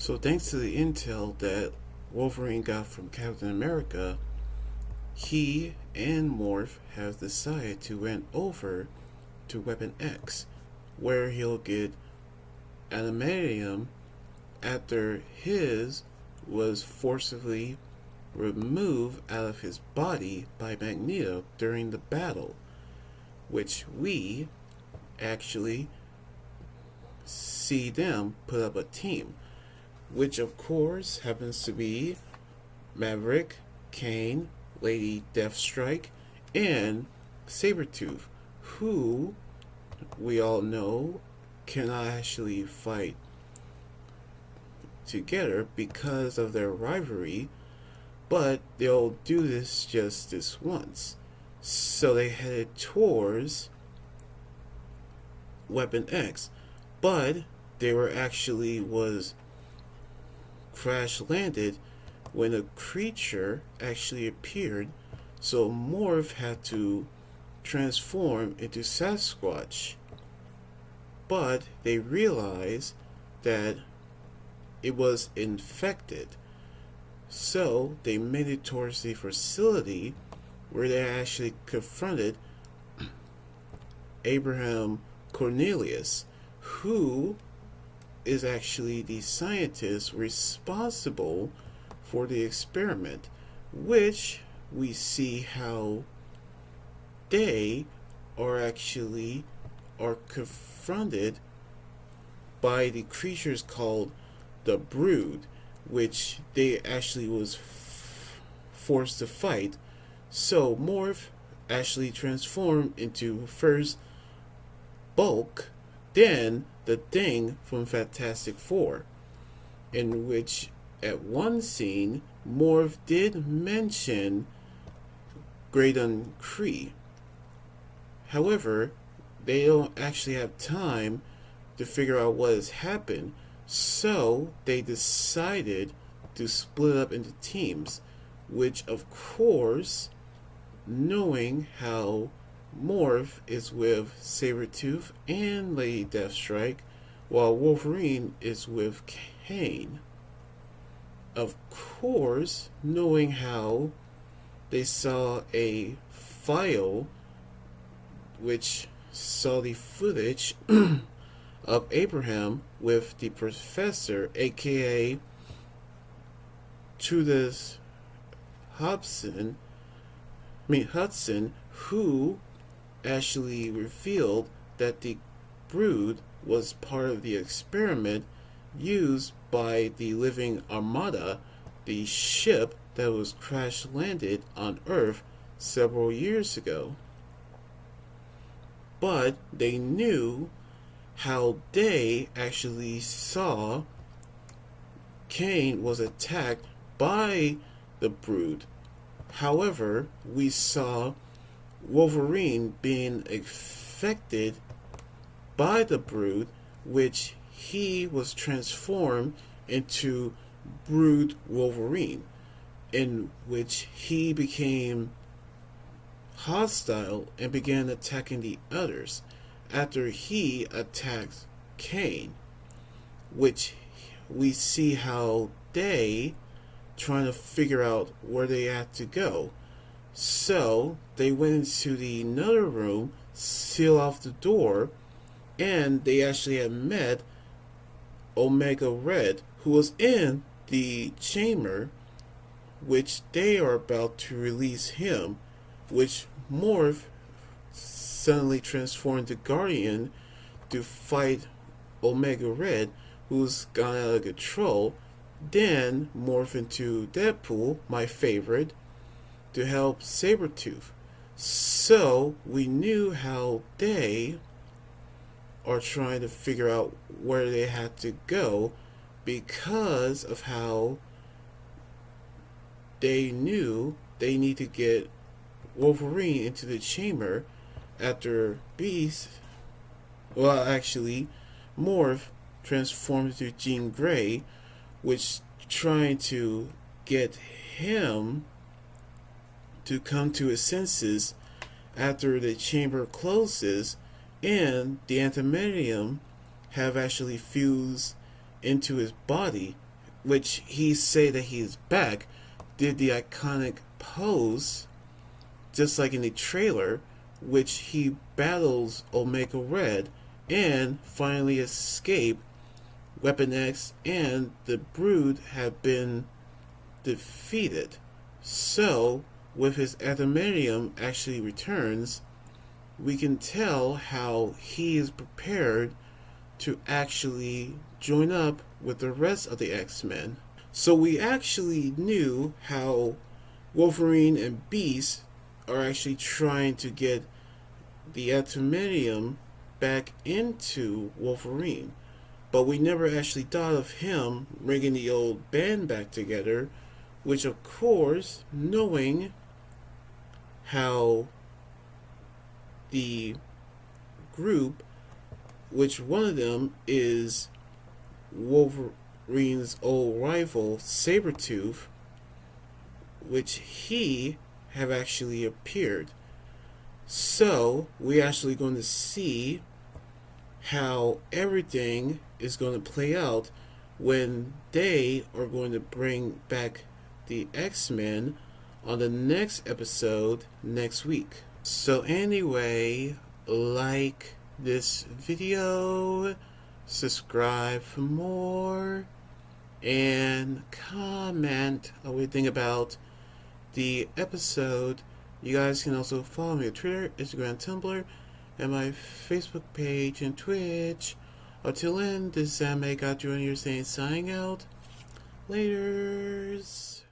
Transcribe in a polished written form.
So thanks to the intel that Wolverine got from Captain America, he and Morph have decided to run over to Weapon X, where he'll get adamantium after his was forcibly removed out of his body by Magneto during the battle, which we actually see them put up a team, which of course happens to be Maverick, Kane, Lady Deathstrike, and Sabretooth, who we all know cannot actually fight together because of their rivalry, but they'll do this just this once. So they headed towards Weapon X, but they were actually was crash landed when a creature actually appeared, so Morph had to transform into Sasquatch. But they realized that it was infected, so they made it towards the facility where they actually confronted Abraham Cornelius, who is actually the scientist responsible for the experiment, which we see how they are confronted by the creatures called the Brood, which they actually was forced to fight. So Morph actually transformed into first Bulk, then the Thing from Fantastic Four, in which at one scene Morph did mention Graydon Kree. However, they don't actually have time to figure out what has happened, so they decided to split up into teams, which of course, knowing how Morph is with Sabretooth and Lady Deathstrike, while Wolverine is with Kane. Of course, knowing how they saw a file which saw the footage of Abraham with the professor, aka Judith Hudson, who actually revealed that the Brood was part of the experiment used by the Living Armada, the ship that was crash landed on Earth several years ago. But they knew how they actually saw Kane was attacked by the Brood. However, we saw Wolverine being affected by the Brood, which he was transformed into Brood Wolverine, in which he became hostile and began attacking the others after he attacked Kane, which we see how they trying to figure out where they had to go. So they went into the another room, sealed off the door, and they actually had met Omega Red, who was in the chamber, which they are about to release him, which Morph suddenly transformed to Guardian to fight Omega Red, who's gone out of control, then morph into Deadpool, my favorite, to help Sabretooth. So we knew how they are trying to figure out where they had to go because of how they knew they need to get Wolverine into the chamber after Morph transformed into Jean Grey, which trying to get him to come to his senses after the chamber closes and the adamantium have actually fused into his body, which he say that he is back, did the iconic pose, just like in the trailer, which he battles Omega Red and finally escape. Weapon X and the Brood have been defeated. So, with his adamantium actually returns, we can tell how he is prepared to actually join up with the rest of the X-Men. So we actually knew how Wolverine and Beast are actually trying to get the adamantium back into Wolverine. But we never actually thought of him bringing the old band back together, which of course, knowing how the group, which one of them is Wolverine's old rival, Sabretooth, which he have actually appeared. So, we're actually going to see how everything is going to play out when they are going to bring back the X-Men on the next episode next week. So anyway, like this video, subscribe for more, and comment what you think about the episode. You guys can also follow me on Twitter, Instagram, Tumblr, and my Facebook page and Twitch. Until then, this is Anime God Jr. saying signing out. Laters.